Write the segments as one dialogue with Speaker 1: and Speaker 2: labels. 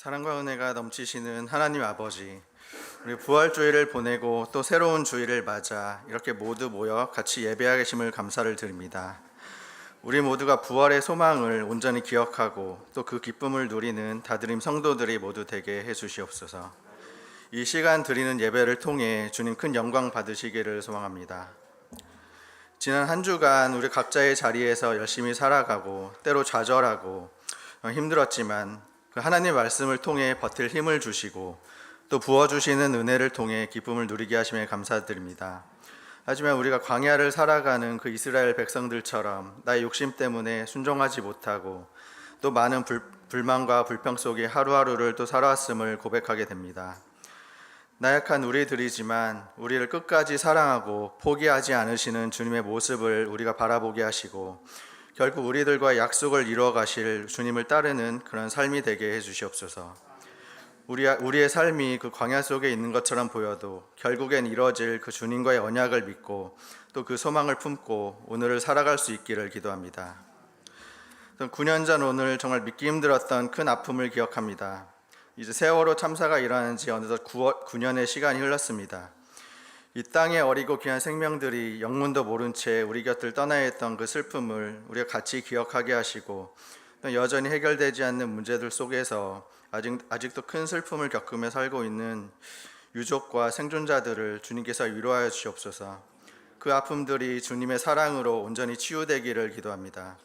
Speaker 1: 사랑과 은혜가 넘치시는 하나님 아버지, 우리 부활주일을 보내고 또 새로운 주일을 맞아 이렇게 모두 모여 같이 예배하게 하심을 감사를 드립니다. 우리 모두가 부활의 소망을 온전히 기억하고 또 그 기쁨을 누리는 다드림 성도들이 모두 되게 해주시옵소서. 이 시간 드리는 예배를 통해 주님 큰 영광 받으시기를 소망합니다. 지난 한 주간 우리 각자의 자리에서 열심히 살아가고 때로 좌절하고 힘들었지만 그 하나님 말씀을 통해 버틸 힘을 주시고 또 부어주시는 은혜를 통해 기쁨을 누리게 하심에 감사드립니다. 하지만 우리가 광야를 살아가는 그 이스라엘 백성들처럼 나의 욕심 때문에 순종하지 못하고 또 많은 불만과 불평 속에 하루하루를 또 살아왔음을 고백하게 됩니다. 나약한 우리들이지만 우리를 끝까지 사랑하고 포기하지 않으시는 주님의 모습을 우리가 바라보게 하시고 결국 우리들과 약속을 이루어 가실 주님을 따르는 그런 삶이 되게 해주시옵소서. 우리의 삶이 그 광야 속에 있는 것처럼 보여도 결국엔 이루어질 그 주님과의 언약을 믿고 또 그 소망을 품고 오늘을 살아갈 수 있기를 기도합니다. 9년 전 오늘 정말 믿기 힘들었던 큰 아픔을 기억합니다. 이제 세월호 참사가 일어난 지 어느덧 9년의 시간이 흘렀습니다. 이 땅에 어리고 귀한 생명들이 영문도 모른 채 우리 곁을 떠나야 했던 그 슬픔을 우리가 같이 기억하게 하시고 또 여전히 해결되지 않는 문제들 속에서 아직도 큰 슬픔을 겪으며 살고 있는 유족과 생존자들을 주님께서 위로하여 주시옵소서. 그 아픔들이 주님의 사랑으로 온전히 치유되기를 기도합니다.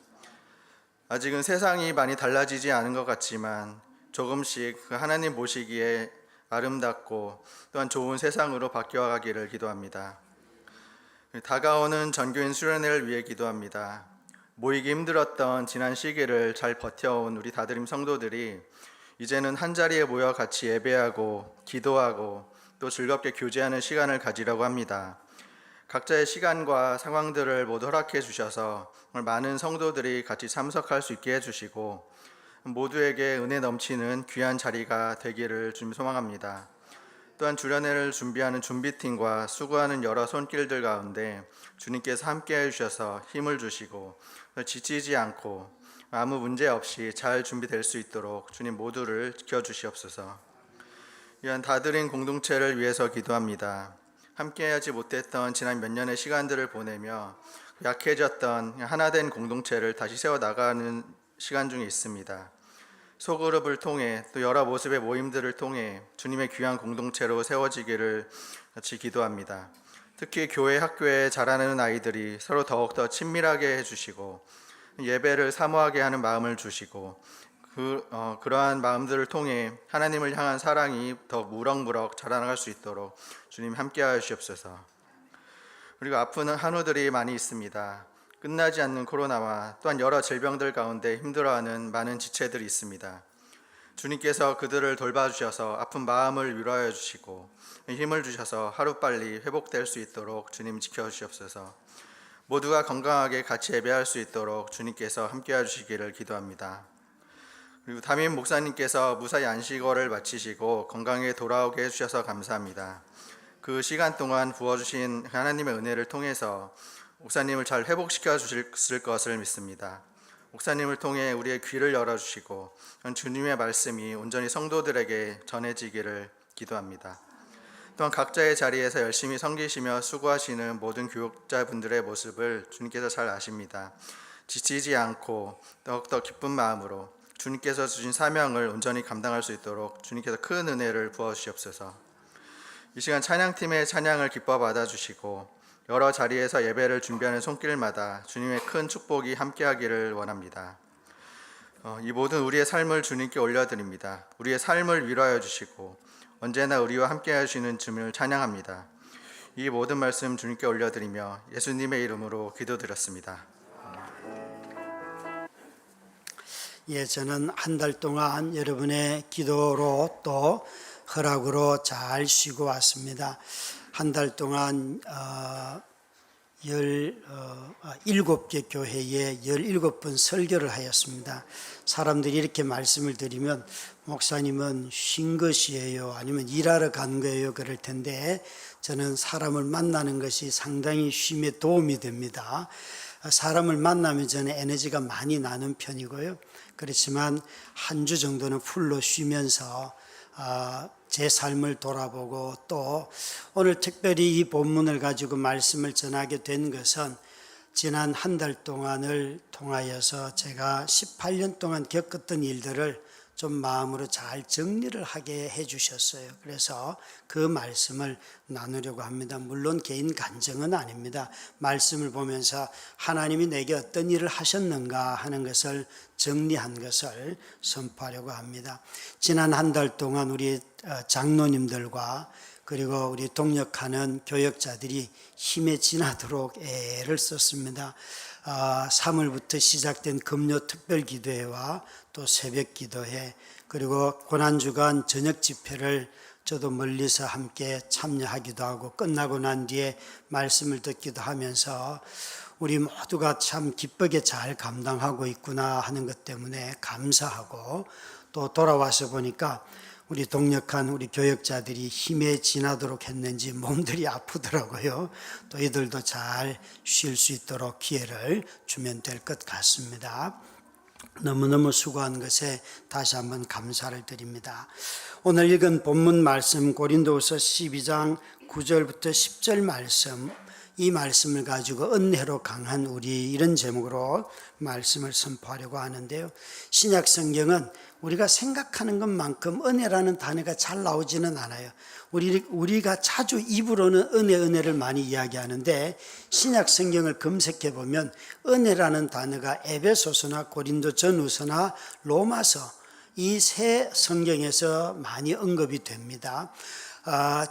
Speaker 1: 아직은 세상이 많이 달라지지 않은 것 같지만 조금씩 그 하나님 보시기에 아름답고 또한 좋은 세상으로 바뀌어가기를 기도합니다. 다가오는 전교인 수련회를 위해 기도합니다. 모이기 힘들었던 지난 시기를 잘 버텨온 우리 다드림 성도들이 이제는 한자리에 모여 같이 예배하고 기도하고 또 즐겁게 교제하는 시간을 가지려고 합니다. 각자의 시간과 상황들을 모두 허락해 주셔서 많은 성도들이 같이 참석할 수 있게 해주시고 모두에게 은혜 넘치는 귀한 자리가 되기를 주님 소망합니다. 또한 주련회를 준비하는 준비팀과 수고하는 여러 손길들 가운데 주님께서 함께 해주셔서 힘을 주시고 지치지 않고 아무 문제 없이 잘 준비될 수 있도록 주님 모두를 지켜주시옵소서. 이한 다드림 공동체를 위해서 기도합니다. 함께하지 못했던 지난 몇 년의 시간들을 보내며 약해졌던 하나된 공동체를 다시 세워나가는 시간 중에 있습니다. 소그룹을 통해 또 여러 모습의 모임들을 통해 주님의 귀한 공동체로 세워지기를 같이 기도합니다. 특히 교회 학교에 자라는 아이들이 서로 더욱더 친밀하게 해주시고 예배를 사모하게 하는 마음을 주시고 그러한 마음들을 통해 하나님을 향한 사랑이 더 무럭무럭 자라나갈 수 있도록 주님 함께하여 주시옵소서. 우리가 아픈 한우들이 많이 있습니다. 끝나지 않는 코로나와 또한 여러 질병들 가운데 힘들어하는 많은 지체들이 있습니다. 주님께서 그들을 돌봐주셔서 아픈 마음을 위로하여 주시고 힘을 주셔서 하루빨리 회복될 수 있도록 주님 지켜주시옵소서. 모두가 건강하게 같이 예배할 수 있도록 주님께서 함께해 주시기를 기도합니다. 그리고 담임 목사님께서 무사히 안식어를 마치시고 건강에 돌아오게 해주셔서 감사합니다. 그 시간 동안 부어주신 하나님의 은혜를 통해서 목사님을 잘 회복시켜 주실 것을 믿습니다. 목사님을 통해 우리의 귀를 열어주시고 주님의 말씀이 온전히 성도들에게 전해지기를 기도합니다. 또한 각자의 자리에서 열심히 섬기시며 수고하시는 모든 교육자분들의 모습을 주님께서 잘 아십니다. 지치지 않고 더욱더 기쁜 마음으로 주님께서 주신 사명을 온전히 감당할 수 있도록 주님께서 큰 은혜를 부어주시옵소서. 이 시간 찬양팀의 찬양을 기뻐 받아주시고 여러 자리에서 예배를 준비하는 손길마다 주님의 큰 축복이 함께하기를 원합니다. 이 모든 우리의 삶을 주님께 올려드립니다. 우리의 삶을 위로하여 주시고 언제나 우리와 함께 하시는 주님을 찬양합니다. 이 모든 말씀 주님께 올려드리며 예수님의 이름으로 기도드렸습니다.
Speaker 2: 저는 한 달 동안 여러분의 기도로 또 허락으로 잘 쉬고 왔습니다. 한 달 동안 17개 교회에 17번 설교를 하였습니다. 사람들이 이렇게 말씀을 드리면 목사님은 쉰 것이에요? 아니면 일하러 간 거예요? 그럴 텐데 저는 사람을 만나는 것이 상당히 쉼에 도움이 됩니다. 사람을 만나기 전에 에너지가 많이 나는 편이고요. 그렇지만 한 주 정도는 풀로 쉬면서 제 삶을 돌아보고 또 오늘 특별히 이 본문을 가지고 말씀을 전하게 된 것은 지난 한 달 동안을 통하여서 제가 18년 동안 겪었던 일들을 좀 마음으로 잘 정리를 하게 해 주셨어요. 그래서 그 말씀을 나누려고 합니다. 물론 개인 간증은 아닙니다. 말씀을 보면서 하나님이 내게 어떤 일을 하셨는가 하는 것을 정리한 것을 선포하려고 합니다. 지난 한 달 동안 우리 장로님들과 그리고 우리 동역하는 교역자들이 힘에 지나도록 애를 썼습니다. 3월부터 시작된 금요 특별기도회와 또 새벽기도회 그리고 고난주간 저녁 집회를 저도 멀리서 함께 참여하기도 하고 끝나고 난 뒤에 말씀을 듣기도 하면서 우리 모두가 참 기쁘게 잘 감당하고 있구나 하는 것 때문에 감사하고 또 돌아와서 보니까 우리 동역한 우리 교역자들이 힘에 지나도록 했는지 몸들이 아프더라고요. 또 이들도 잘 쉴 수 있도록 기회를 주면 될 것 같습니다. 너무너무 수고한 것에 다시 한번 감사를 드립니다. 오늘 읽은 본문 말씀 고린도후서 12장 9절부터 10절 말씀, 이 말씀을 가지고 은혜로 강한 우리, 이런 제목으로 말씀을 선포하려고 하는데요. 신약 성경은 우리가 생각하는 것만큼 은혜라는 단어가 잘 나오지는 않아요. 우리가 자주 입으로는 은혜를 많이 이야기하는데 신약 성경을 검색해 보면 은혜라는 단어가 에베소서나 고린도 전후서나 로마서 이 세 성경에서 많이 언급이 됩니다.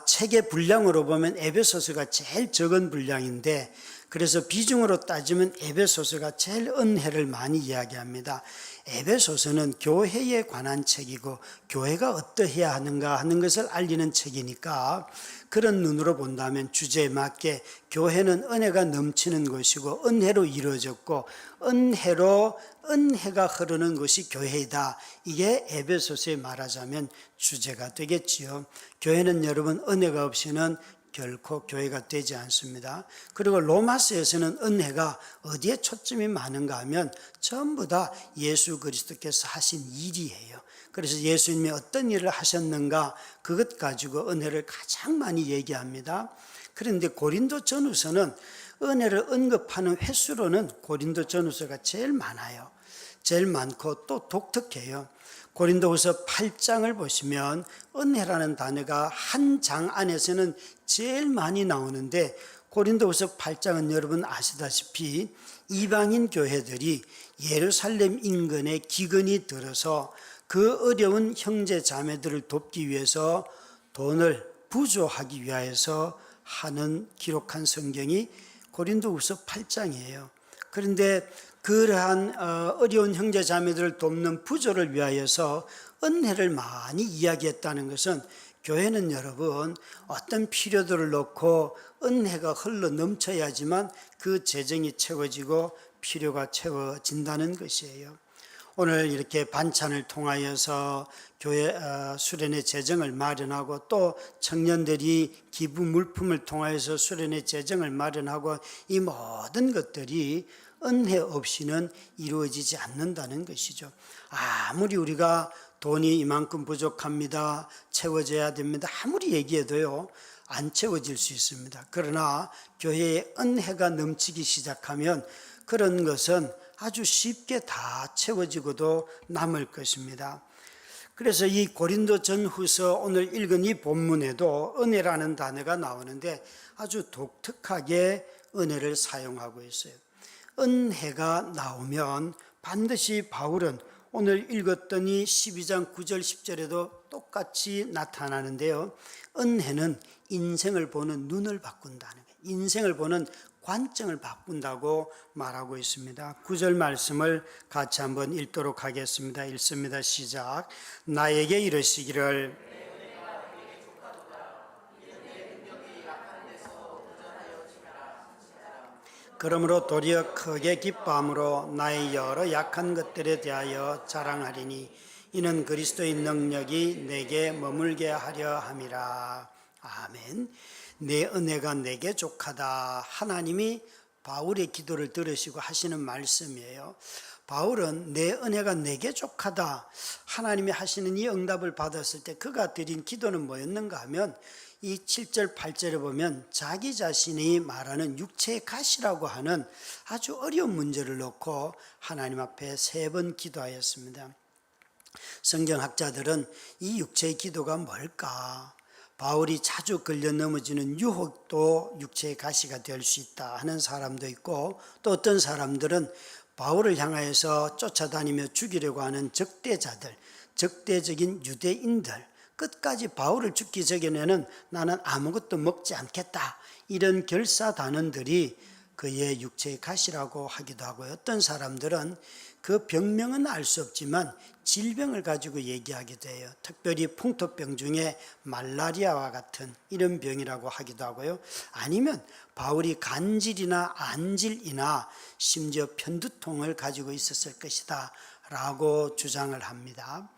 Speaker 2: 책의 분량으로 보면 에베소서가 제일 적은 분량인데 그래서 비중으로 따지면 에베소서가 제일 은혜를 많이 이야기합니다. 에베소서는 교회에 관한 책이고 교회가 어떠해야 하는가 하는 것을 알리는 책이니까 그런 눈으로 본다면 주제에 맞게 교회는 은혜가 넘치는 것이고 은혜로 이루어졌고 은혜가 흐르는 것이 교회이다. 이게 에베소서에 말하자면 주제가 되겠지요. 교회는 여러분 은혜가 없이는 결코 교회가 되지 않습니다. 그리고 로마서에서는 은혜가 어디에 초점이 많은가 하면 전부 다 예수 그리스도께서 하신 일이에요. 그래서 예수님이 어떤 일을 하셨는가 그것 가지고 은혜를 가장 많이 얘기합니다. 그런데 고린도 전후서는 은혜를 언급하는 횟수로는 고린도 전후서가 제일 많아요. 제일 많고 또 독특해요. 고린도후서 8장을 보시면 은혜라는 단어가 한 장 안에서는 제일 많이 나오는데 고린도후서 8장은 여러분 아시다시피 이방인 교회들이 예루살렘 인근에 기근이 들어서 그 어려운 형제 자매들을 돕기 위해서 돈을 부조하기 위하여서 하는 기록한 성경이 고린도후서 8장이에요. 그런데 그러한 어려운 형제 자매들을 돕는 부조를 위하여서 은혜를 많이 이야기했다는 것은 교회는 여러분 어떤 필요들을 놓고 은혜가 흘러 넘쳐야지만 그 재정이 채워지고 필요가 채워진다는 것이에요. 오늘 이렇게 반찬을 통하여서 교회 수련회 재정을 마련하고 또 청년들이 기부 물품을 통하여서 수련회 재정을 마련하고 이 모든 것들이 은혜 없이는 이루어지지 않는다는 것이죠. 아무리 우리가 돈이 이만큼 부족합니다, 채워져야 됩니다, 아무리 얘기해도요 안 채워질 수 있습니다. 그러나 교회에 은혜가 넘치기 시작하면 그런 것은 아주 쉽게 다 채워지고도 남을 것입니다. 그래서 이 고린도 전후서 오늘 읽은 이 본문에도 은혜라는 단어가 나오는데 아주 독특하게 은혜를 사용하고 있어요. 은혜가 나오면 반드시 바울은 오늘 읽었던 이 12장 9절 10절에도 똑같이 나타나는데요. 은혜는 인생을 보는 눈을 바꾼다는 거예요. 인생을 보는 관점을 바꾼다고 말하고 있습니다. 9절 말씀을 같이 한번 읽도록 하겠습니다. 읽습니다. 시작. 나에게 이르시기를 그러므로 도리어 크게 기뻐함으로 나의 여러 약한 것들에 대하여 자랑하리니 이는 그리스도의 능력이 내게 머물게 하려 함이라. 아멘. 내 은혜가 내게 족하다. 하나님이 바울의 기도를 들으시고 하시는 말씀이에요. 바울은 내 은혜가 내게 족하다, 하나님이 하시는 이 응답을 받았을 때 그가 드린 기도는 뭐였는가 하면 이 7절 8절에 보면 자기 자신이 말하는 육체의 가시라고 하는 아주 어려운 문제를 놓고 하나님 앞에 3번 기도하였습니다. 성경학자들은 이 육체의 기도가 뭘까? 바울이 자주 걸려 넘어지는 유혹도 육체의 가시가 될 수 있다 하는 사람도 있고, 또 어떤 사람들은 바울을 향하여서 쫓아다니며 죽이려고 하는 적대자들, 적대적인 유대인들, 끝까지 바울을 죽기 전에는 나는 아무것도 먹지 않겠다, 이런 결사단원들이 그의 육체의 가시라고 하기도 하고요. 어떤 사람들은 그 병명은 알 수 없지만 질병을 가지고 얘기하기도 해요. 특별히 풍토병 중에 말라리아와 같은 이런 병이라고 하기도 하고요. 아니면 바울이 간질이나 안질이나 심지어 편두통을 가지고 있었을 것이다 라고 주장을 합니다.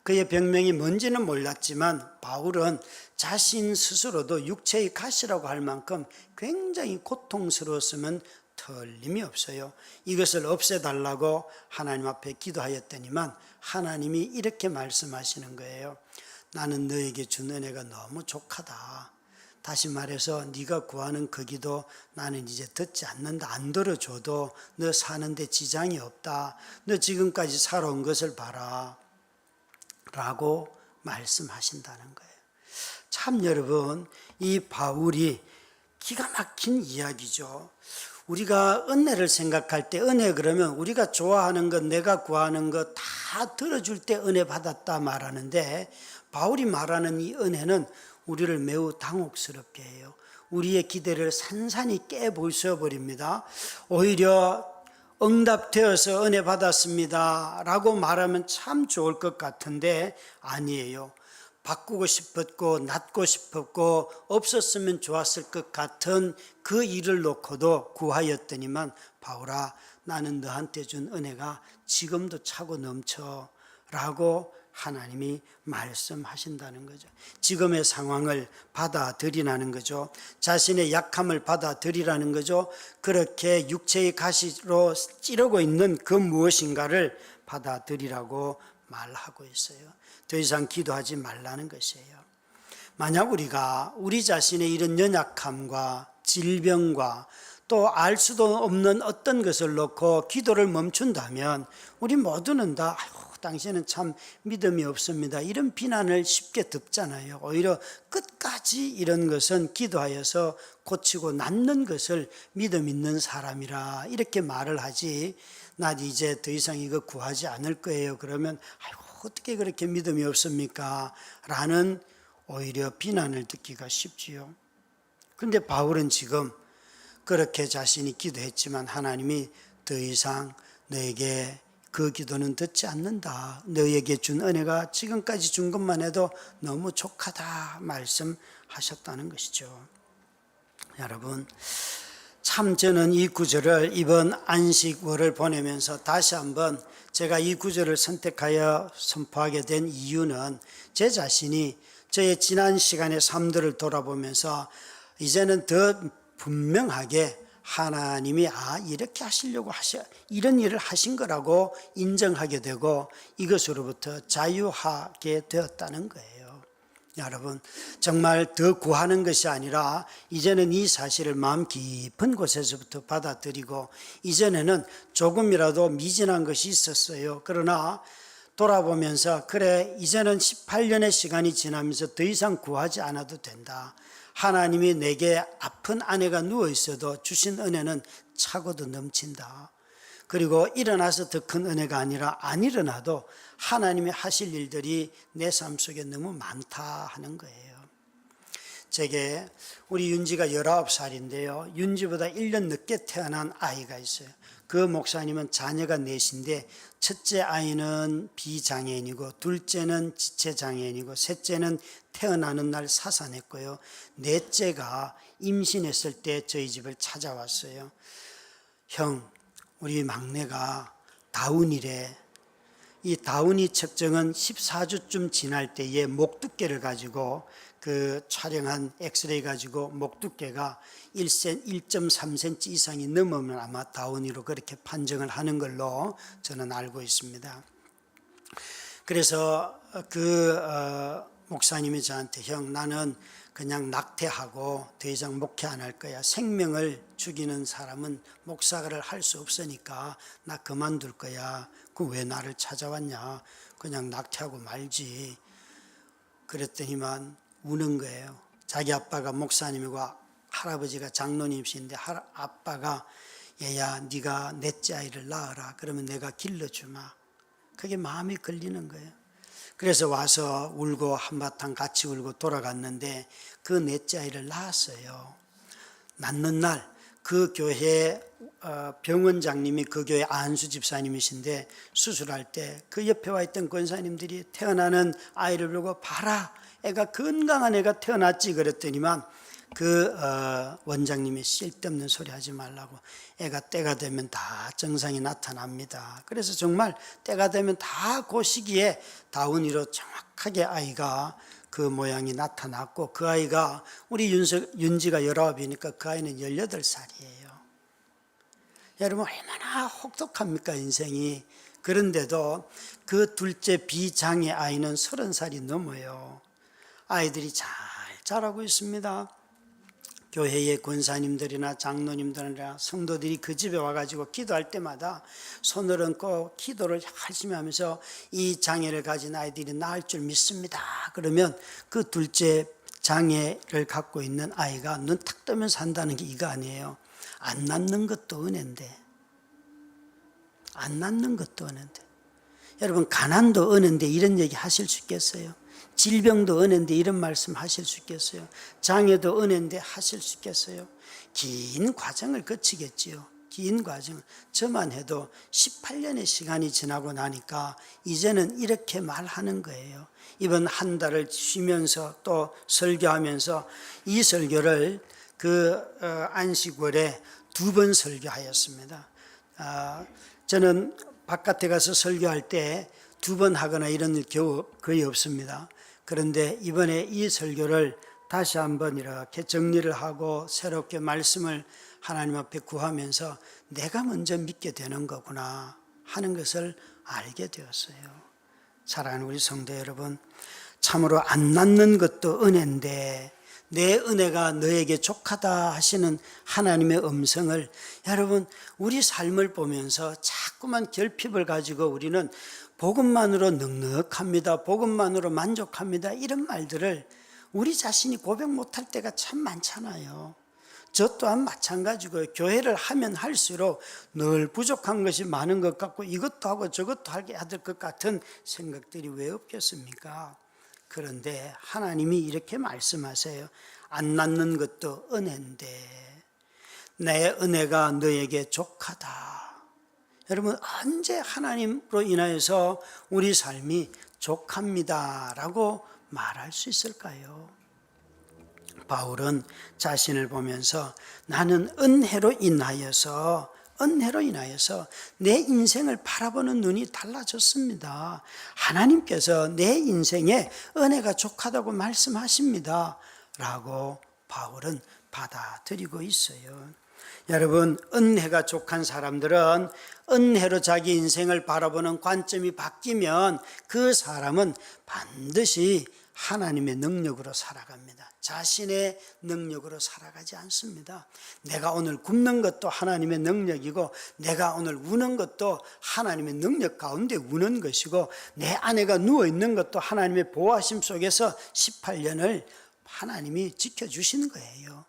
Speaker 2: 그의 병명이 뭔지는 몰랐지만 바울은 자신 스스로도 육체의 가시라고 할 만큼 굉장히 고통스러웠으면 틀림이 없어요. 이것을 없애달라고 하나님 앞에 기도하였더니만 하나님이 이렇게 말씀하시는 거예요. 나는 너에게 준 은혜가 너무 족하다. 다시 말해서 네가 구하는 그 기도 나는 이제 듣지 않는다. 안 들어줘도 너 사는데 지장이 없다. 너 지금까지 살아온 것을 봐라 라고 말씀하신다는 거예요. 참 여러분, 이 바울이 기가 막힌 이야기죠. 우리가 은혜를 생각할 때 은혜 그러면 우리가 좋아하는 것, 내가 구하는 것 다 들어줄 때 은혜 받았다 말하는데, 바울이 말하는 이 은혜는 우리를 매우 당혹스럽게 해요. 우리의 기대를 산산이 깨부숴버립니다. 오히려 응답되어서 은혜 받았습니다 라고 말하면 참 좋을 것 같은데 아니에요. 바꾸고 싶었고 낳고 싶었고 없었으면 좋았을 것 같은 그 일을 놓고도 구하였더니만 바울아, 나는 너한테 준 은혜가 지금도 차고 넘쳐 라고 하나님이 말씀하신다는 거죠. 지금의 상황을 받아들이라는 거죠. 자신의 약함을 받아들이라는 거죠. 그렇게 육체의 가시로 찌르고 있는 그 무엇인가를 받아들이라고 말하고 있어요. 더 이상 기도하지 말라는 것이에요. 만약 우리가 우리 자신의 이런 연약함과 질병과 또 알 수도 없는 어떤 것을 놓고 기도를 멈춘다면 우리 모두는 다 당신은 참 믿음이 없습니다, 이런 비난을 쉽게 듣잖아요. 오히려 끝까지 이런 것은 기도하여서 고치고 낫는 것을 믿음 있는 사람이라 이렇게 말을 하지, 나 이제 더 이상 이거 구하지 않을 거예요 그러면 아이고 어떻게 그렇게 믿음이 없습니까? 라는 오히려 비난을 듣기가 쉽지요. 그런데 바울은 지금 그렇게 자신이 기도했지만 하나님이 더 이상 너에게 그 기도는 듣지 않는다. 너에게 준 은혜가 지금까지 준 것만 해도 너무 족하다 말씀하셨다는 것이죠. 여러분, 참 저는 이 구절을 이번 안식월을 보내면서 다시 한번 제가 이 구절을 선택하여 선포하게 된 이유는 제 자신이 저의 지난 시간의 삶들을 돌아보면서 이제는 더 분명하게 하나님이 이렇게 하시려고 이런 일을 하신 거라고 인정하게 되고 이것으로부터 자유하게 되었다는 거예요. 여러분, 정말 더 구하는 것이 아니라 이제는 이 사실을 마음 깊은 곳에서부터 받아들이고, 이전에는 조금이라도 미진한 것이 있었어요. 그러나 돌아보면서 그래, 이제는 18년의 시간이 지나면서 더 이상 구하지 않아도 된다. 하나님이 내게 아픈 아내가 누워 있어도 주신 은혜는 차고도 넘친다. 그리고 일어나서 더 큰 은혜가 아니라 안 일어나도 하나님이 하실 일들이 내 삶 속에 너무 많다 하는 거예요. 제게 우리 윤지가 19살인데요. 윤지보다 1년 늦게 태어난 아이가 있어요. 그 목사님은 자녀가 넷인데 첫째 아이는 비장애인이고 둘째는 지체장애인이고 셋째는 태어나는 날 사산했고요. 넷째가 임신했을 때 저희 집을 찾아왔어요. 형, 우리 막내가 다운이래. 이 다운이 측정은 14주쯤 지날 때에 목 두께를 가지고 그 촬영한 엑스레이 가지고 목 두께가 1.3cm 이상이 넘으면 아마 다운이로 그렇게 판정을 하는 걸로 저는 알고 있습니다. 그래서 그 목사님이 저한테 형 나는 그냥 낙태하고 더 이상 목회 안 할 거야. 생명을 죽이는 사람은 목사를 할 수 없으니까 나 그만둘 거야. 그 왜 나를 찾아왔냐. 그냥 낙태하고 말지. 그랬더니만 우는 거예요. 자기 아빠가 목사님이고 할아버지가 장로님이신데 아빠가 얘야 네가 넷째 아이를 낳아라. 그러면 내가 길러주마. 그게 마음이 걸리는 거예요. 그래서 와서 울고 한바탕 같이 울고 돌아갔는데 그 넷째 아이를 낳았어요. 낳는 날 그 교회 병원장님이 그 교회 안수 집사님이신데 수술할 때 그 옆에 와 있던 권사님들이 태어나는 아이를 보고 봐라 애가 건강한 애가 태어났지 그랬더니만 그 원장님이 쓸데없는 소리 하지 말라고 애가 때가 되면 다 증상이 나타납니다. 그래서 정말 때가 되면 다 그 시기에 다운이로 정확하게 아이가 그 모양이 나타났고 그 아이가 우리 윤지가 19이니까 그 아이는 18살이에요. 여러분 얼마나 혹독합니까 인생이. 그런데도 그 둘째 비장애 아이는 30살이 넘어요. 아이들이 잘 자라고 있습니다. 교회의 권사님들이나 장로님들이나 성도들이 그 집에 와가지고 기도할 때마다 손을 얹고 기도를 열심히 하면서 이 장애를 가진 아이들이 나을 줄 믿습니다. 그러면 그 둘째 장애를 갖고 있는 아이가 눈 탁 뜨면 산다는 게 이거 아니에요. 안 낳는 것도 은혜인데. 안 낳는 것도 은혜인데. 여러분 가난도 은혜인데 이런 얘기 하실 수 있겠어요? 질병도 은혜인데 이런 말씀 하실 수 있겠어요? 장애도 은혜인데 하실 수 있겠어요? 긴 과정을 거치겠지요. 긴 과정. 저만 해도 18년의 시간이 지나고 나니까 이제는 이렇게 말하는 거예요. 이번 한 달을 쉬면서 또 설교하면서 이 설교를 그 안식월에 2번 설교하였습니다. 저는 바깥에 가서 설교할 때 2번 하거나 이런 일 거의 없습니다. 그런데 이번에 이 설교를 다시 한번 이렇게 정리를 하고 새롭게 말씀을 하나님 앞에 구하면서 내가 먼저 믿게 되는 거구나 하는 것을 알게 되었어요. 사랑하는 우리 성도 여러분, 참으로 안 낳는 것도 은혜인데 내 은혜가 너에게 족하다 하시는 하나님의 음성을 여러분 우리 삶을 보면서 자꾸만 결핍을 가지고 우리는 복음만으로 넉넉합니다. 복음만으로 만족합니다. 이런 말들을 우리 자신이 고백 못할 때가 참 많잖아요. 저 또한 마찬가지고요. 교회를 하면 할수록 늘 부족한 것이 많은 것 같고 이것도 하고 저것도 하게 해야 될 것 같은 생각들이 왜 없겠습니까? 그런데 하나님이 이렇게 말씀하세요. 안 낳는 것도 은혜인데 내 은혜가 너에게 족하다. 여러분 언제 하나님으로 인하여서 우리 삶이 족합니다 라고 말할 수 있을까요? 바울은 자신을 보면서 나는 은혜로 인하여서 내 인생을 바라보는 눈이 달라졌습니다. 하나님께서 내 인생에 은혜가 족하다고 말씀하십니다 라고 바울은 받아들이고 있어요. 여러분 은혜가 족한 사람들은 은혜로 자기 인생을 바라보는 관점이 바뀌면 그 사람은 반드시 하나님의 능력으로 살아갑니다. 자신의 능력으로 살아가지 않습니다. 내가 오늘 굶는 것도 하나님의 능력이고 내가 오늘 우는 것도 하나님의 능력 가운데 우는 것이고 내 아내가 누워있는 것도 하나님의 보호하심 속에서 18년을 하나님이 지켜주시는 거예요.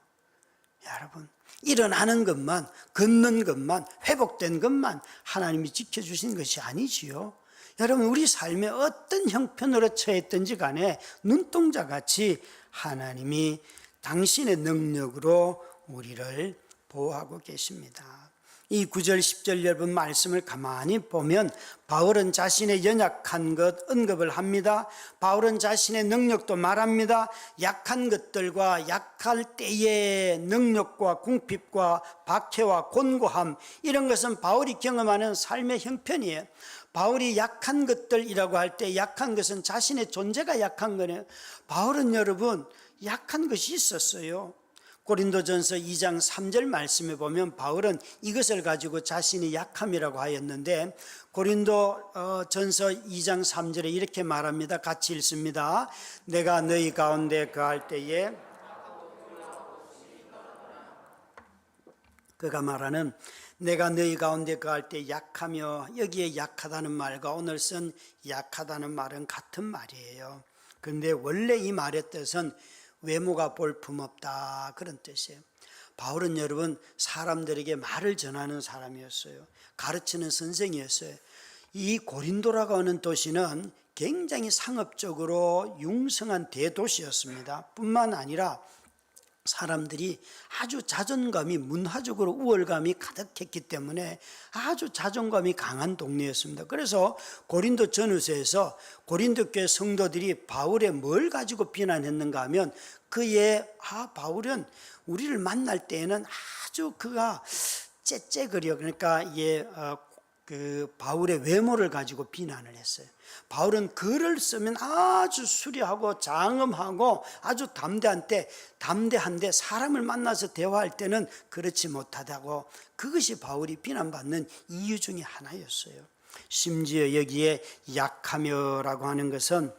Speaker 2: 여러분 일어나는 것만, 걷는 것만, 회복된 것만 하나님이 지켜주신 것이 아니지요. 여러분 우리 삶에 어떤 형편으로 처했든지 간에 눈동자같이 하나님이 당신의 능력으로 우리를 보호하고 계십니다. 이 9절 10절 여러분 말씀을 가만히 보면 바울은 자신의 연약한 것 언급을 합니다. 바울은 자신의 능력도 말합니다. 약한 것들과 약할 때의 능력과 궁핍과 박해와 곤고함 이런 것은 바울이 경험하는 삶의 형편이에요. 바울이 약한 것들이라고 할 때 약한 것은 자신의 존재가 약한 거네요. 바울은 여러분 약한 것이 있었어요. 고린도전서 2장 3절 말씀에 보면 바울은 이것을 가지고 자신의 약함이라고 하였는데 고린도전서 2장 3절에 이렇게 말합니다. 같이 읽습니다. 내가 너희 가운데 거할 때에, 그가 말하는 내가 너희 가운데 거할 때 약하며, 여기에 약하다는 말과 오늘 쓴 약하다는 말은 같은 말이에요. 그런데 원래 이 말의 뜻은 외모가 볼품없다 그런 뜻이에요. 바울은 여러분 사람들에게 말을 전하는 사람이었어요. 가르치는 선생이었어요. 이 고린도라고 하는 도시는 굉장히 상업적으로 융성한 대도시였습니다. 뿐만 아니라 사람들이 아주 자존감이, 문화적으로 우월감이 가득했기 때문에 아주 자존감이 강한 동네였습니다. 그래서 고린도 전후서에서 고린도 교회 성도들이 바울의 뭘 가지고 비난했는가 하면 바울은 우리를 만날 때에는 아주 그가 째째거려, 그러니까 바울의 외모를 가지고 비난을 했어요. 바울은 글을 쓰면 아주 수려하고 장엄하고 아주 담대한데 사람을 만나서 대화할 때는 그렇지 못하다고, 그것이 바울이 비난받는 이유 중에 하나였어요. 심지어 여기에 약하며라고 하는 것은,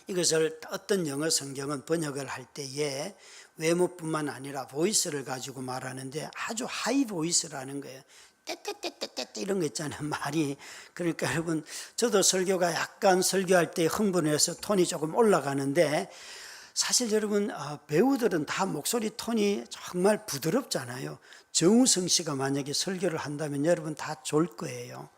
Speaker 2: 이것을 어떤 영어 성경은 번역을 할 때에 외모뿐만 아니라 보이스를 가지고 말하는데 아주 하이 보이스라는 거예요. 떼떼떼떼떼 이런 거 있잖아요, 말이. 그러니까 여러분, 저도 설교가 약간 설교할 때 흥분해서 톤이 조금 올라가는데, 사실 여러분 배우들은 다 목소리 톤이 정말 부드럽잖아요. 정우성 씨가 만약에 설교를 한다면 여러분 다 졸 거예요.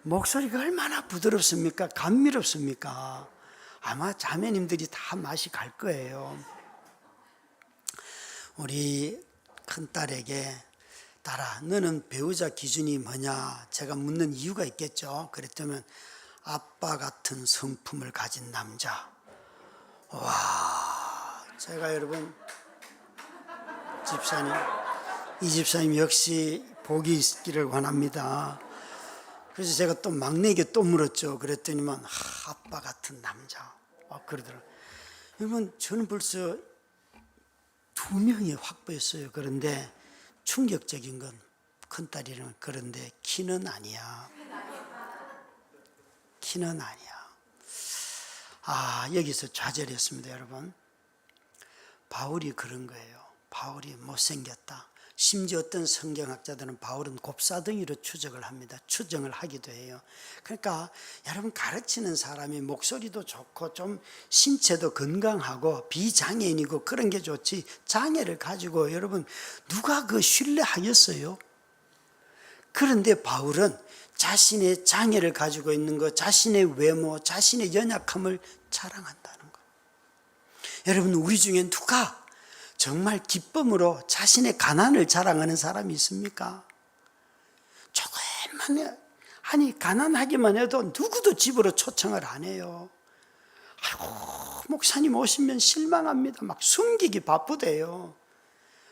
Speaker 2: 목소리가 얼마나 부드럽습니까? 감미롭습니까? 아마 자매님들이 다 맛이 갈 거예요. 우리 큰딸에게 딸아, 너는 배우자 기준이 뭐냐? 제가 묻는 이유가 있겠죠. 그랬더니 아빠 같은 성품을 가진 남자. 와, 제가 여러분 이 집사님 역시 복이 있기를 원합니다. 그래서 제가 또 막내에게 또 물었죠. 그랬더니만 아빠 같은 남자 그러더라고요. 여러분 저는 벌써 2명이 확보했어요. 그런데 충격적인 건 큰딸이는 그런데 키는 아니야. 키는 아니야. 여기서 좌절했습니다, 여러분. 바울이 그런 거예요. 바울이 못생겼다. 심지어 어떤 성경학자들은 바울은 곱사등이로 추정을 합니다. 추정을 하기도 해요. 그러니까 여러분 가르치는 사람이 목소리도 좋고 좀 신체도 건강하고 비장애인이고 그런 게 좋지, 장애를 가지고 여러분 누가 그 신뢰하겠어요? 그런데 바울은 자신의 장애를 가지고 있는 것, 자신의 외모, 자신의 연약함을 자랑한다는 것. 여러분 우리 중에 누가 정말 기쁨으로 자신의 가난을 자랑하는 사람이 있습니까? 조금만, 가난하기만 해도 누구도 집으로 초청을 안 해요. 아이고, 목사님 오시면 실망합니다. 막 숨기기 바쁘대요.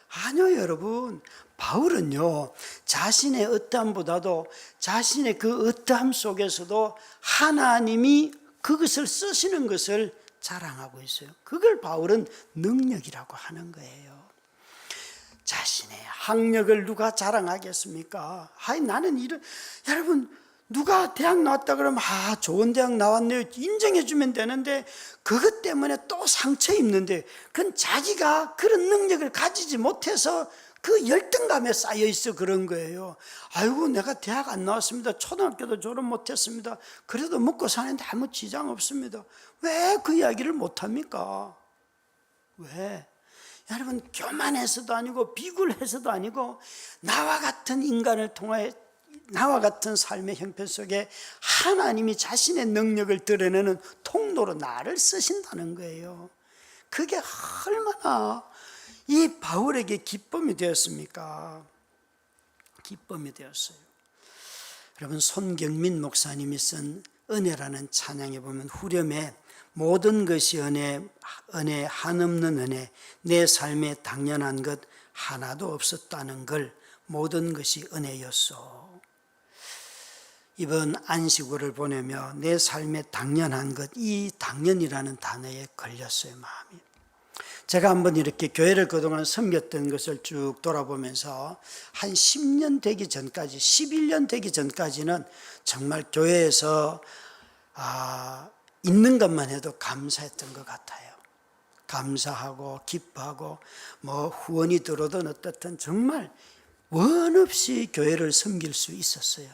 Speaker 2: 아니요, 여러분. 바울은요, 자신의 어떠함보다도 자신의 그 어떠함 속에서도 하나님이 그것을 쓰시는 것을 자랑하고 있어요. 그걸 바울은 능력이라고 하는 거예요. 자신의 학력을 누가 자랑하겠습니까? 나는 여러분 누가 대학 나왔다 그러면 좋은 대학 나왔네요 인정해 주면 되는데, 그것 때문에 또 상처 입는데, 그건 자기가 그런 능력을 가지지 못해서 그 열등감에 쌓여 있어 그런 거예요. 아이고 내가 대학 안 나왔습니다. 초등학교도 졸업 못했습니다. 그래도 먹고 사는데 아무 지장 없습니다. 왜 그 이야기를 못합니까? 왜? 여러분 교만해서도 아니고 비굴해서도 아니고, 나와 같은 인간을 통해 나와 같은 삶의 형편 속에 하나님이 자신의 능력을 드러내는 통로로 나를 쓰신다는 거예요. 그게 얼마나 이 바울에게 기쁨이 되었습니까? 기쁨이 되었어요. 여러분 손경민 목사님이 쓴 은혜라는 찬양에 보면 후렴에 모든 것이 은혜 한없는 은혜, 내 삶에 당연한 것 하나도 없었다는 걸 모든 것이 은혜였소. 이번 안식구를 보내며 내 삶에 당연한 것, 이 당연이라는 단어에 걸렸어요, 마음이. 제가 한번 이렇게 교회를 그동안 섬겼던 것을 쭉 돌아보면서 한 10년 되기 전까지, 11년 되기 전까지는 정말 교회에서 있는 것만 해도 감사했던 것 같아요. 감사하고 기뻐하고 뭐 후원이 들어오든 어떻든 정말 원 없이 교회를 섬길 수 있었어요.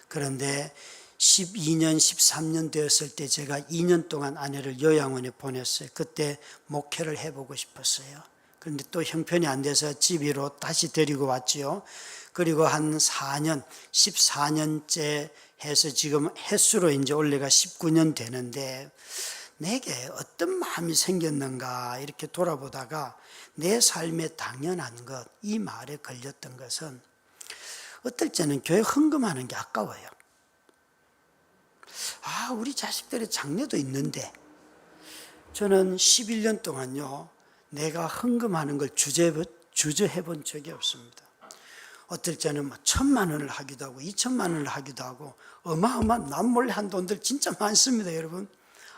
Speaker 2: 그런데 12년, 13년 되었을 때 제가 2년 동안 아내를 요양원에 보냈어요. 그때 목회를 해보고 싶었어요. 그런데 또 형편이 안 돼서 집으로 다시 데리고 왔지요. 그리고 한 4년, 14년째 해서 지금 횟수로 이제 올해가 19년 되는데 내게 어떤 마음이 생겼는가 이렇게 돌아보다가 내 삶에 당연한 것, 이 말에 걸렸던 것은 어떨 때는 교회 헌금하는 게 아까워요. 우리 자식들의 장례도 있는데 저는 11년 동안요 내가 헌금하는 걸 주저해 본 적이 없습니다. 어떨 때는 뭐 1,000만 원을 하기도 하고 2,000만 원을 하기도 하고 어마어마한 남몰래 한 돈들 진짜 많습니다. 여러분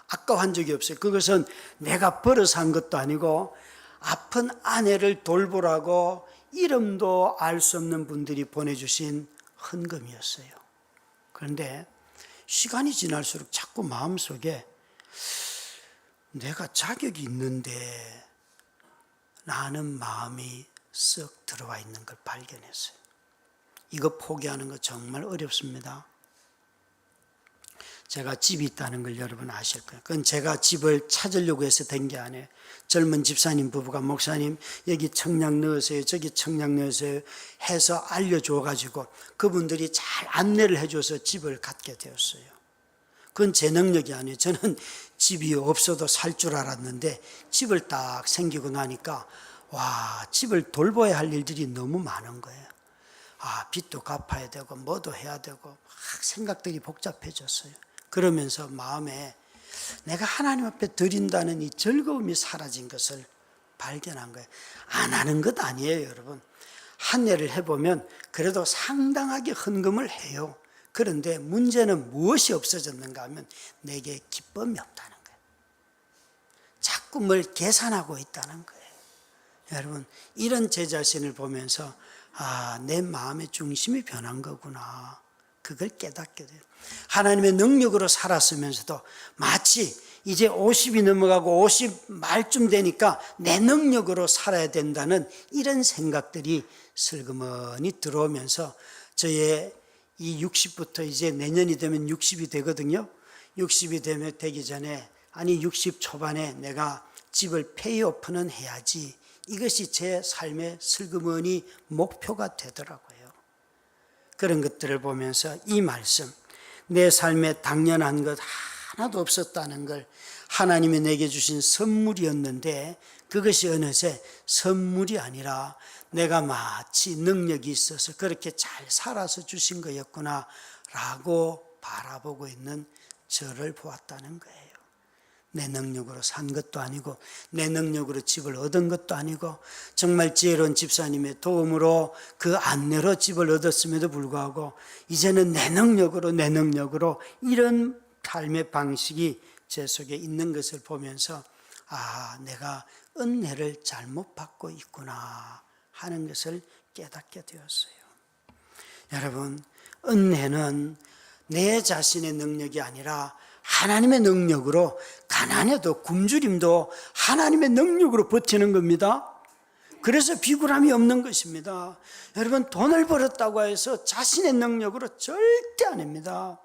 Speaker 2: 아까워한 적이 없어요. 그것은 내가 벌어서 한 것도 아니고 아픈 아내를 돌보라고 이름도 알 수 없는 분들이 보내주신 헌금이었어요. 그런데 시간이 지날수록 자꾸 마음속에 내가 자격이 있는데 라는 마음이 썩 들어와 있는 걸 발견했어요. 이거 포기하는 거 정말 어렵습니다. 제가 집이 있다는 걸 여러분 아실 거예요. 그건 제가 집을 찾으려고 해서 된 게 아니에요. 젊은 집사님 부부가 목사님 여기 청약 넣으세요, 저기 청약 넣으세요 해서 알려줘가지고 그분들이 잘 안내를 해줘서 집을 갖게 되었어요. 그건 제 능력이 아니에요. 저는 집이 없어도 살 줄 알았는데 집을 딱 생기고 나니까 집을 돌봐야 할 일들이 너무 많은 거예요. 빚도 갚아야 되고 뭐도 해야 되고 막 생각들이 복잡해졌어요. 그러면서 마음에 내가 하나님 앞에 드린다는 이 즐거움이 사라진 것을 발견한 거예요. 안 하는 것 아니에요, 여러분. 한 해를 해보면 그래도 상당하게 헌금을 해요. 그런데 문제는 무엇이 없어졌는가 하면 내게 기쁨이 없다는 거예요. 자꾸 뭘 계산하고 있다는 거예요. 여러분 이런 제 자신을 보면서 내 마음의 중심이 변한 거구나. 그걸 깨닫게 돼요. 하나님의 능력으로 살았으면서도 마치 이제 50이 넘어가고 50 말쯤 되니까 내 능력으로 살아야 된다는 이런 생각들이 슬그머니 들어오면서 저의 이 60부터 이제 내년이 되면 60이 되거든요. 60이 되기 전에 60 초반에 내가 집을 페이오프는 해야지. 이것이 제 삶의 슬그머니 목표가 되더라고요. 그런 것들을 보면서 이 말씀, 내 삶에 당연한 것 하나도 없었다는 걸 하나님이 내게 주신 선물이었는데 그것이 어느새 선물이 아니라 내가 마치 능력이 있어서 그렇게 잘 살아서 주신 거였구나 라고 바라보고 있는 저를 보았다는 거예요. 내 능력으로 산 것도 아니고 내 능력으로 집을 얻은 것도 아니고 정말 지혜로운 집사님의 도움으로 그 안내로 집을 얻었음에도 불구하고 이제는 내 능력으로 이런 삶의 방식이 제 속에 있는 것을 보면서 내가 은혜를 잘못 받고 있구나 하는 것을 깨닫게 되었어요. 여러분 은혜는 내 자신의 능력이 아니라 하나님의 능력으로 가난해도 굶주림도 하나님의 능력으로 버티는 겁니다. 그래서 비굴함이 없는 것입니다. 여러분 돈을 벌었다고 해서 자신의 능력으로 절대 안 합니다.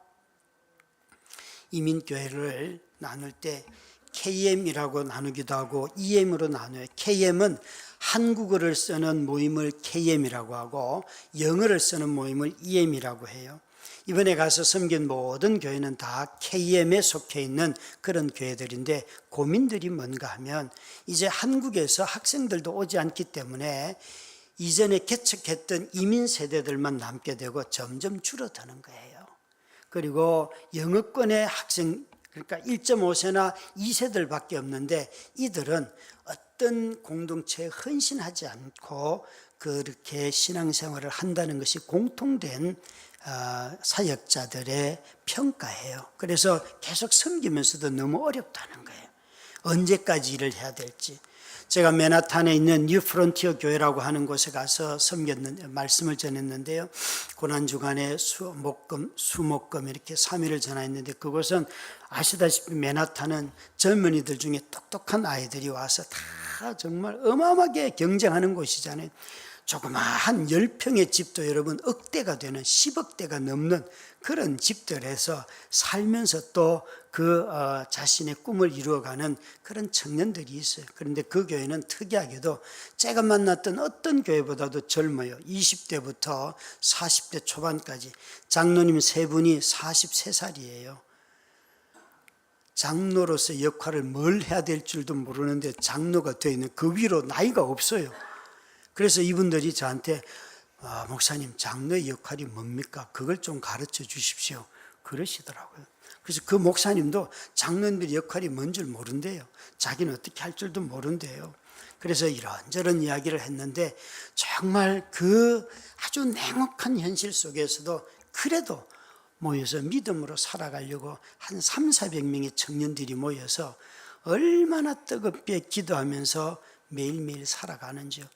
Speaker 2: 이민교회를 나눌 때 KM이라고 나누기도 하고 EM으로 나눠요. KM은 한국어를 쓰는 모임을 KM이라고 하고 영어를 쓰는 모임을 EM이라고 해요. 이번에 가서 섬긴 모든 교회는 다 KM에 속해 있는 그런 교회들인데 고민들이 뭔가 하면 이제 한국에서 학생들도 오지 않기 때문에 이전에 개척했던 이민 세대들만 남게 되고 점점 줄어드는 거예요. 그리고 영어권의 학생 그러니까 1.5세나 2세들밖에 없는데 이들은 어떤 공동체에 헌신하지 않고 그렇게 신앙생활을 한다는 것이 공통된 사역자들의 평가예요. 그래서 계속 섬기면서도 너무 어렵다는 거예요. 언제까지 일을 해야 될지. 제가 맨하탄에 있는 뉴 프론티어 교회라고 하는 곳에 가서 말씀을 전했는데요. 고난주간에 수목금 이렇게 3일을 전했는데, 그곳은 아시다시피 맨하탄은 젊은이들 중에 똑똑한 아이들이 와서 다 정말 어마어마하게 경쟁하는 곳이잖아요. 조그마한 10평의 집도 여러분 억대가 되는 10억대가 넘는 그런 집들에서 살면서 또 자신의 꿈을 이루어가는 그런 청년들이 있어요. 그런데 그 교회는 특이하게도 제가 만났던 어떤 교회보다도 젊어요. 20대부터 40대 초반까지. 장로님 3분이 43살이에요. 장로로서 역할을 뭘 해야 될 줄도 모르는데 장로가 되어 있는, 그 위로 나이가 없어요. 그래서 이분들이 저한테 목사님, 장로의 역할이 뭡니까? 그걸 좀 가르쳐 주십시오. 그러시더라고요. 그래서 그 목사님도 장로님들의 역할이 뭔 줄 모른대요. 자기는 어떻게 할 줄도 모른대요. 그래서 이런저런 이야기를 했는데, 정말 그 아주 냉혹한 현실 속에서도 그래도 모여서 믿음으로 살아가려고 한 300~400명의 청년들이 모여서 얼마나 뜨겁게 기도하면서 매일매일 살아가는지요.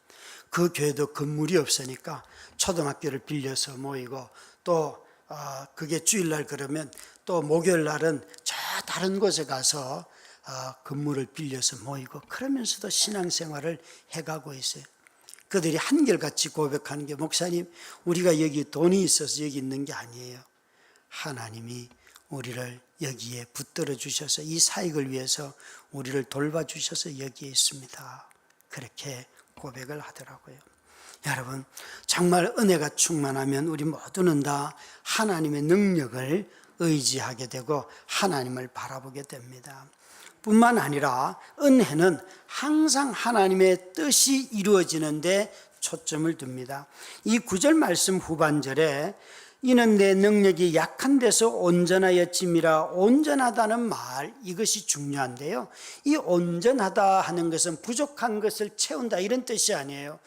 Speaker 2: 그 교회도 건물이 없으니까 초등학교를 빌려서 모이고, 또 그게 주일날 그러면 또 목요일날은 저 다른 곳에 가서 건물을 빌려서 모이고, 그러면서도 신앙생활을 해가고 있어요. 그들이 한결같이 고백하는 게, 목사님, 우리가 여기 돈이 있어서 여기 있는 게 아니에요. 하나님이 우리를 여기에 붙들어 주셔서 이 사역을 위해서 우리를 돌봐주셔서 여기에 있습니다. 그렇게 고백을 하더라고요. 여러분, 정말 은혜가 충만하면 우리 모두는 다 하나님의 능력을 의지하게 되고 하나님을 바라보게 됩니다. 뿐만 아니라 은혜는 항상 하나님의 뜻이 이루어지는데 초점을 둡니다. 이 9절 말씀 후반절에 이는 내 능력이 약한 데서 온전하였음이라, 온전하다는 말, 이것이 중요한데요. 이 온전하다 하는 것은 부족한 것을 채운다 이런 뜻이 아니에요.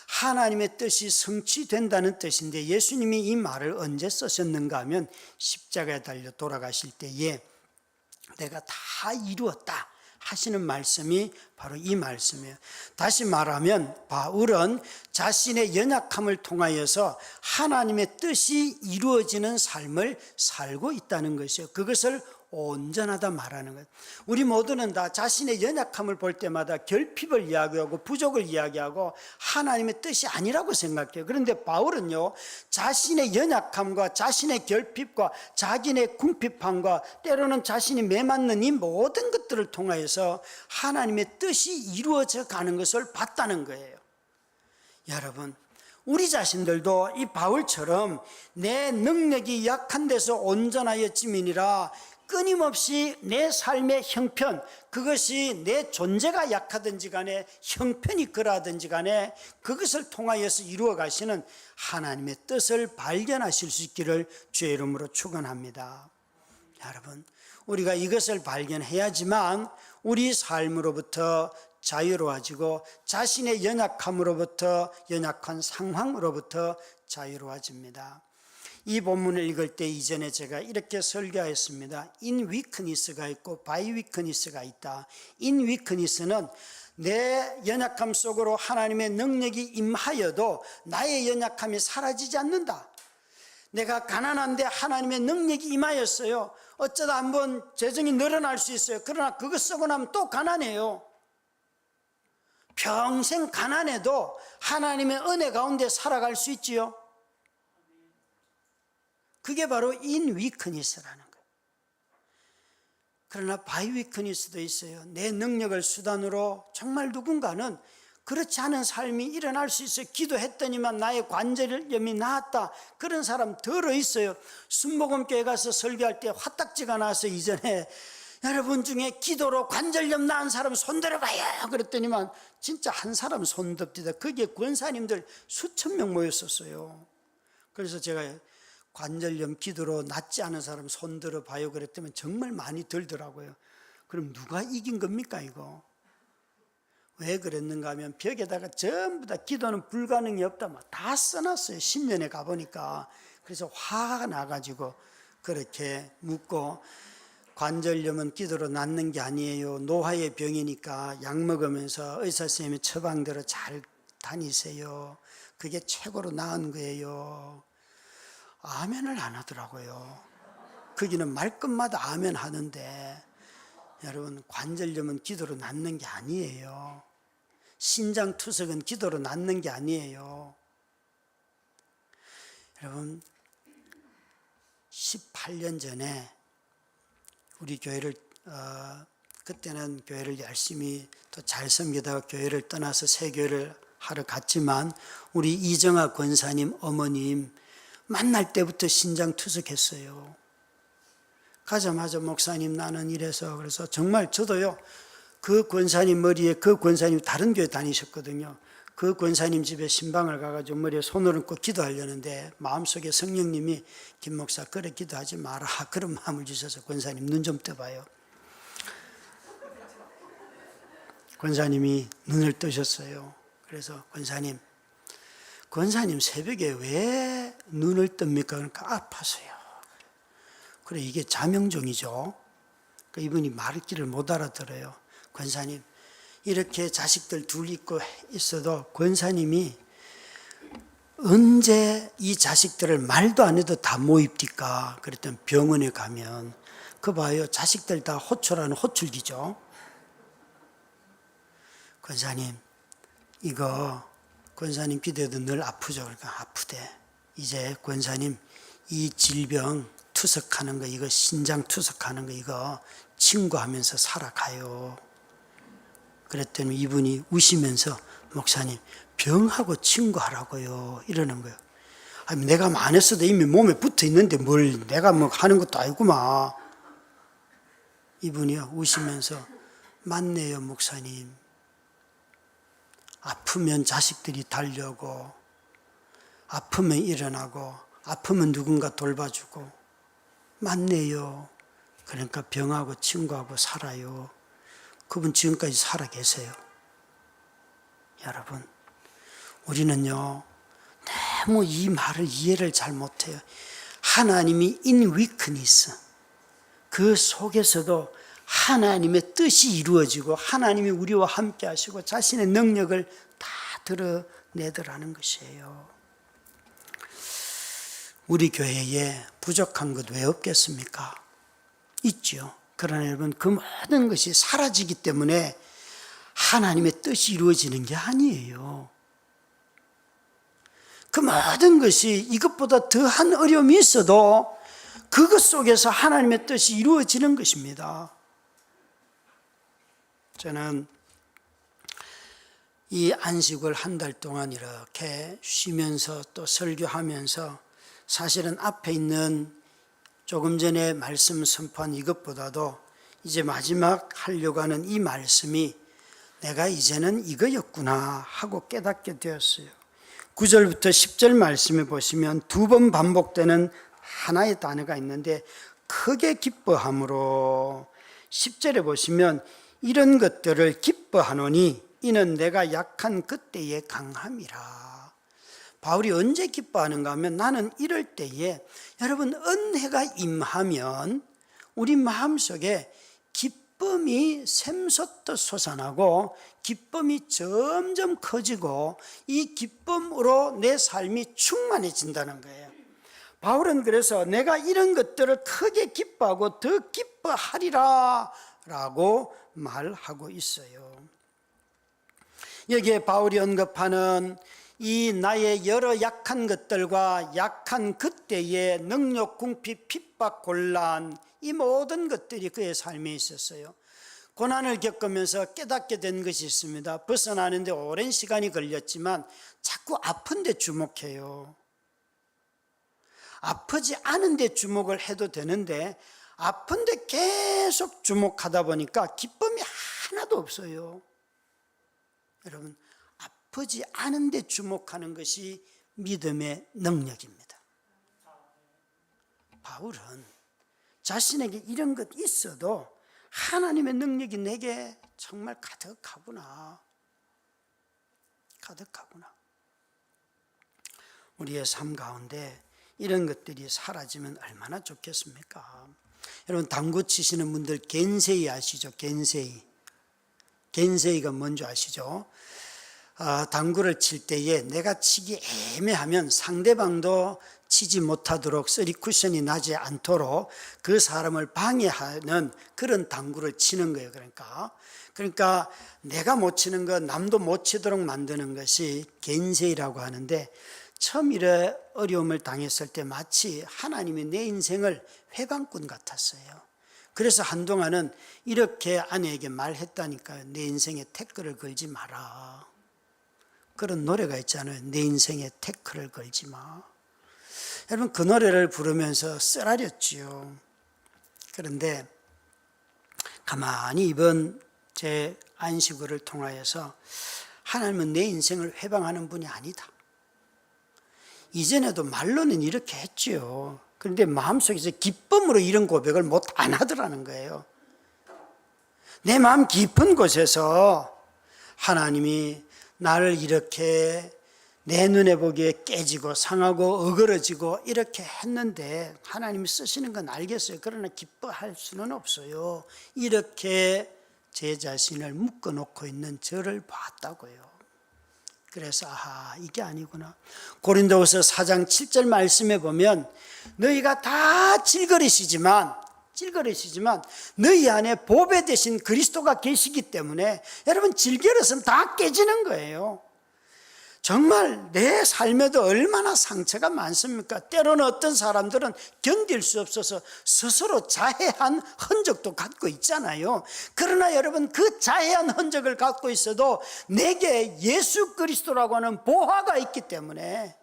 Speaker 2: 하나님의 뜻이 성취된다는 뜻인데, 예수님이 이 말을 언제 쓰셨는가 하면 십자가에 달려 돌아가실 때에 내가 다 이루었다 하시는 말씀이 바로 이 말씀이에요. 다시 말하면 바울은 자신의 연약함을 통하여서 하나님의 뜻이 이루어지는 삶을 살고 있다는 것이에요. 그것을 온전하다 말하는 것. 우리 모두는 다 자신의 연약함을 볼 때마다 결핍을 이야기하고 부족을 이야기하고 하나님의 뜻이 아니라고 생각해요. 그런데 바울은요, 자신의 연약함과 자신의 결핍과 자기의 궁핍함과 때로는 자신이 매맞는 이 모든 것들을 통하여서 하나님의 뜻이 이루어져 가는 것을 봤다는 거예요. 여러분, 우리 자신들도 이 바울처럼 내 능력이 약한 데서 온전하였음이니라, 끊임없이 내 삶의 형편, 그것이 내 존재가 약하든지 간에 형편이 그러하든지 간에 그것을 통하여서 이루어 가시는 하나님의 뜻을 발견하실 수 있기를 주의 이름으로 축원합니다. 여러분, 우리가 이것을 발견해야지만 우리 삶으로부터 자유로워지고 자신의 연약함으로부터, 연약한 상황으로부터 자유로워집니다. 이 본문을 읽을 때 이전에 제가 이렇게 설교했습니다. In weakness가 있고 by weakness가 있다. In weakness는 내 연약함 속으로 하나님의 능력이 임하여도 나의 연약함이 사라지지 않는다. 내가 가난한데 하나님의 능력이 임하였어요. 어쩌다 한번 재정이 늘어날 수 있어요. 그러나 그거 쓰고 나면 또 가난해요. 평생 가난해도 하나님의 은혜 가운데 살아갈 수 있지요. 그게 바로 in weakness라는 거예요. 그러나 by weakness도 있어요. 내 능력을 수단으로 정말 누군가는 그렇지 않은 삶이 일어날 수 있어요. 기도했더니만 나의 관절염이 나았다, 그런 사람 덜어 있어요. 순복음교회 가서 설교할 때 화딱지가 나서 이전에 여러분 중에 기도로 관절염 나은 사람 손 들어봐요 그랬더니만 진짜 한 사람 손 듭디다. 거기에 권사님들 수천 명 모였었어요. 그래서 제가 관절염 기도로 낫지 않은 사람 손 들어봐요 그랬더니 정말 많이 들더라고요. 그럼 누가 이긴 겁니까 이거? 왜 그랬는가 하면 벽에다가 전부 다 기도는 불가능이 없다 다 써놨어요. 10년에 가보니까. 그래서 화가 나가지고 그렇게 묻고, 관절염은 기도로 낫는 게 아니에요. 노화의 병이니까 약 먹으면서 의사 선생님의 처방대로 잘 다니세요. 그게 최고로 나은 거예요. 아멘을 안 하더라고요. 거기는 말끝마다 아멘 하는데, 여러분, 관절염은 기도로 낫는 게 아니에요. 신장 투석은 기도로 낫는 게 아니에요. 여러분, 18년 전에 우리 교회를 그때는 교회를 열심히 또 잘 섬기다가 교회를 떠나서 새 교회를 하러 갔지만, 우리 이정아 권사님 어머님 만날 때부터 신장 투석했어요. 가자마자 목사님 나는 이래서, 그래서 정말 저도요, 그 권사님 머리에, 그 권사님 다른 교회 다니셨거든요. 그 권사님 집에 신방을 가가지고 머리에 손을 얹고 기도하려는데 마음속에 성령님이 김 목사 그래 기도하지 마라 그런 마음을 주셔서, 권사님 눈 좀 떠봐요. 권사님이 눈을 뜨셨어요. 그래서 권사님 새벽에 왜 눈을 뜹니까? 그러니까 아파서요. 그래, 이게 자명종이죠. 그러니까 이분이 말귀를 못 알아들어요. 권사님, 이렇게 자식들 둘 있고 있어도 권사님이 언제 이 자식들을 말도 안 해도 다 모입니까? 그랬더니 병원에 가면 그 봐요, 자식들 다 호출하는 호출기죠. 권사님, 이거 권사님 기도해도 늘 아프죠. 그러니까 아프대. 이제 권사님 이 질병 투석하는 거, 이거 신장 투석하는 거, 이거 친구하면서 살아가요. 그랬더니 이분이 우시면서 목사님 병하고 친구하라고요 이러는 거예요. 아니, 내가 안 했어도 이미 몸에 붙어 있는데 뭘 내가 뭐 하는 것도 아니구만. 이분이요 우시면서 맞네요 목사님. 아프면 자식들이 달려고, 아프면 일어나고, 아프면 누군가 돌봐주고, 맞네요. 그러니까 병하고 친구하고 살아요. 그분 지금까지 살아 계세요. 여러분, 우리는요 너무 이 말을 이해를 잘 못해요. 하나님이 in weakness, 그 속에서도 하나님의 뜻이 이루어지고 하나님이 우리와 함께 하시고 자신의 능력을 다 드러내더라는 것이에요. 우리 교회에 부족한 것 왜 없겠습니까? 있죠. 그러나 여러분, 그 모든 것이 사라지기 때문에 하나님의 뜻이 이루어지는 게 아니에요. 그 모든 것이 이것보다 더한 어려움이 있어도 그것 속에서 하나님의 뜻이 이루어지는 것입니다. 저는 이 안식을 한 달 동안 이렇게 쉬면서 또 설교하면서, 사실은 앞에 있는 조금 전에 말씀 선포한 이것보다도 이제 마지막 하려고 하는 이 말씀이 내가 이제는 이거였구나 하고 깨닫게 되었어요. 9절부터 10절 말씀에 보시면 두 번 반복되는 하나의 단어가 있는데, 크게 기뻐함으로, 10절에 보시면 이런 것들을 기뻐하노니 이는 내가 약한 그때의 강함이라. 바울이 언제 기뻐하는가 하면, 나는 이럴 때에, 여러분 은혜가 임하면 우리 마음속에 기쁨이 샘솟듯 솟아나고 기쁨이 점점 커지고 이 기쁨으로 내 삶이 충만해진다는 거예요. 바울은 그래서 내가 이런 것들을 크게 기뻐하고 더 기뻐하리라 라고 말하고 있어요. 여기에 바울이 언급하는 이 나의 여러 약한 것들과 약한 그때의 능력, 궁핍, 핍박, 곤란, 이 모든 것들이 그의 삶에 있었어요. 고난을 겪으면서 깨닫게 된 것이 있습니다. 벗어나는데 오랜 시간이 걸렸지만 자꾸 아픈 데 주목해요. 아프지 않은 데 주목을 해도 되는데 아픈 데 계속 주목하다 보니까 기쁨이 하나도 없어요. 여러분, 아프지 않은 데 주목하는 것이 믿음의 능력입니다. 바울은 자신에게 이런 것 있어도 하나님의 능력이 내게 정말 가득하구나, 가득하구나. 우리의 삶 가운데 이런 것들이 사라지면 얼마나 좋겠습니까? 여러분, 당구 치시는 분들 겐세이 아시죠? 겐세이가 뭔지 아시죠? 당구를 칠 때에 내가 치기 애매하면 상대방도 치지 못하도록 쓰리 쿠션이 나지 않도록 그 사람을 방해하는 그런 당구를 치는 거예요. 그러니까 내가 못 치는 거 남도 못 치도록 만드는 것이 겐세이라고 하는데, 처음 이래 어려움을 당했을 때 마치 하나님이 내 인생을 회방꾼 같았어요. 그래서 한동안은 이렇게 아내에게 말했다니까요. 내 인생에 태클을 걸지 마라. 그런 노래가 있잖아요. 내 인생에 태클을 걸지 마. 여러분, 그 노래를 부르면서 쓰라렸지요. 그런데 가만히 이번 제 안식일을 통하여서 하나님은 내 인생을 회방하는 분이 아니다. 이전에도 말로는 이렇게 했지요. 그런데 마음속에서 기쁨으로 이런 고백을 못 안 하더라는 거예요. 내 마음 깊은 곳에서 하나님이 나를 이렇게 내 눈에 보기에 깨지고 상하고 어그러지고 이렇게 했는데 하나님이 쓰시는 건 알겠어요. 그러나 기뻐할 수는 없어요. 이렇게 제 자신을 묶어놓고 있는 저를 봤다고요. 그래서 이게 아니구나. 고린도후서 4장 7절 말씀에 보면 너희가 다 찔거리시지만 너희 안에 보배 되신 그리스도가 계시기 때문에 여러분, 질겨렸으면 다 깨지는 거예요. 정말 내 삶에도 얼마나 상처가 많습니까? 때로는 어떤 사람들은 견딜 수 없어서 스스로 자해한 흔적도 갖고 있잖아요. 그러나 여러분, 그 자해한 흔적을 갖고 있어도 내게 예수 그리스도라고 하는 보화가 있기 때문에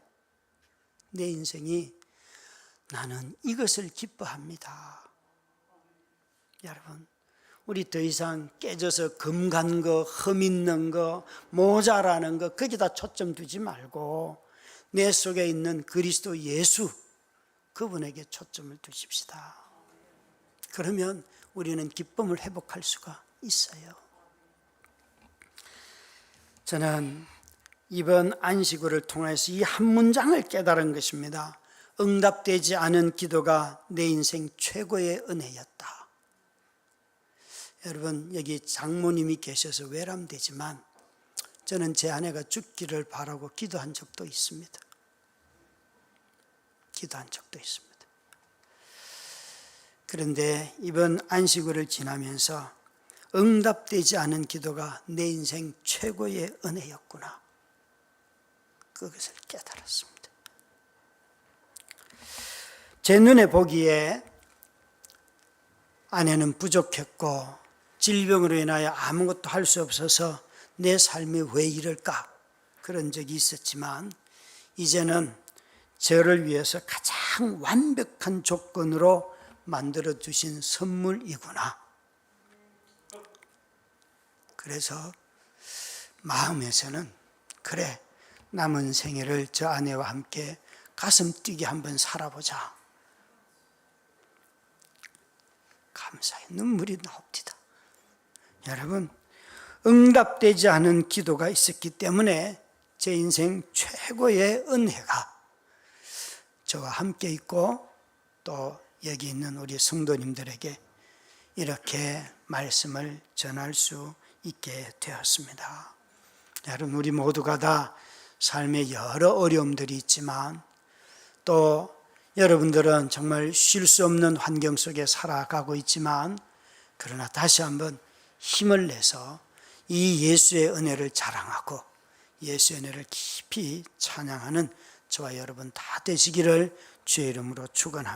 Speaker 2: 내 인생이 나는 이것을 기뻐합니다. 여러분, 우리 더 이상 깨져서 금 간 거, 흠 있는 거, 모자라는 거 거기다 초점 두지 말고 내 속에 있는 그리스도 예수, 그분에게 초점을 두십시다. 그러면 우리는 기쁨을 회복할 수가 있어요. 저는 이번 안식일을 통해서 이 한 문장을 깨달은 것입니다. 응답되지 않은 기도가 내 인생 최고의 은혜였다. 여러분, 여기 장모님이 계셔서 외람되지만 저는 제 아내가 죽기를 바라고 기도한 적도 있습니다. 그런데 이번 안식일을 지나면서 응답되지 않은 기도가 내 인생 최고의 은혜였구나. 그것을 깨달았습니다. 제 눈에 보기에 아내는 부족했고 질병으로 인하여 아무것도 할 수 없어서 내 삶이 왜 이럴까, 그런 적이 있었지만 이제는 저를 위해서 가장 완벽한 조건으로 만들어 주신 선물이구나. 그래서 마음에서는 그래, 남은 생애를 저 아내와 함께 가슴 뛰게 한번 살아보자. 감사의 눈물이 나옵니다. 여러분, 응답되지 않은 기도가 있었기 때문에 제 인생 최고의 은혜가 저와 함께 있고 또 여기 있는 우리 성도님들에게 이렇게 말씀을 전할 수 있게 되었습니다. 여러분, 우리 모두가 다 삶에 여러 어려움들이 있지만 또 여러분들은 정말 쉴 수 없는 환경 속에 살아가고 있지만, 그러나 다시 한번 힘을 내서 이 예수의 은혜를 자랑하고 예수의 은혜를 깊이 찬양하는 저와 여러분 다 되시기를 주의 이름으로 축원합니다.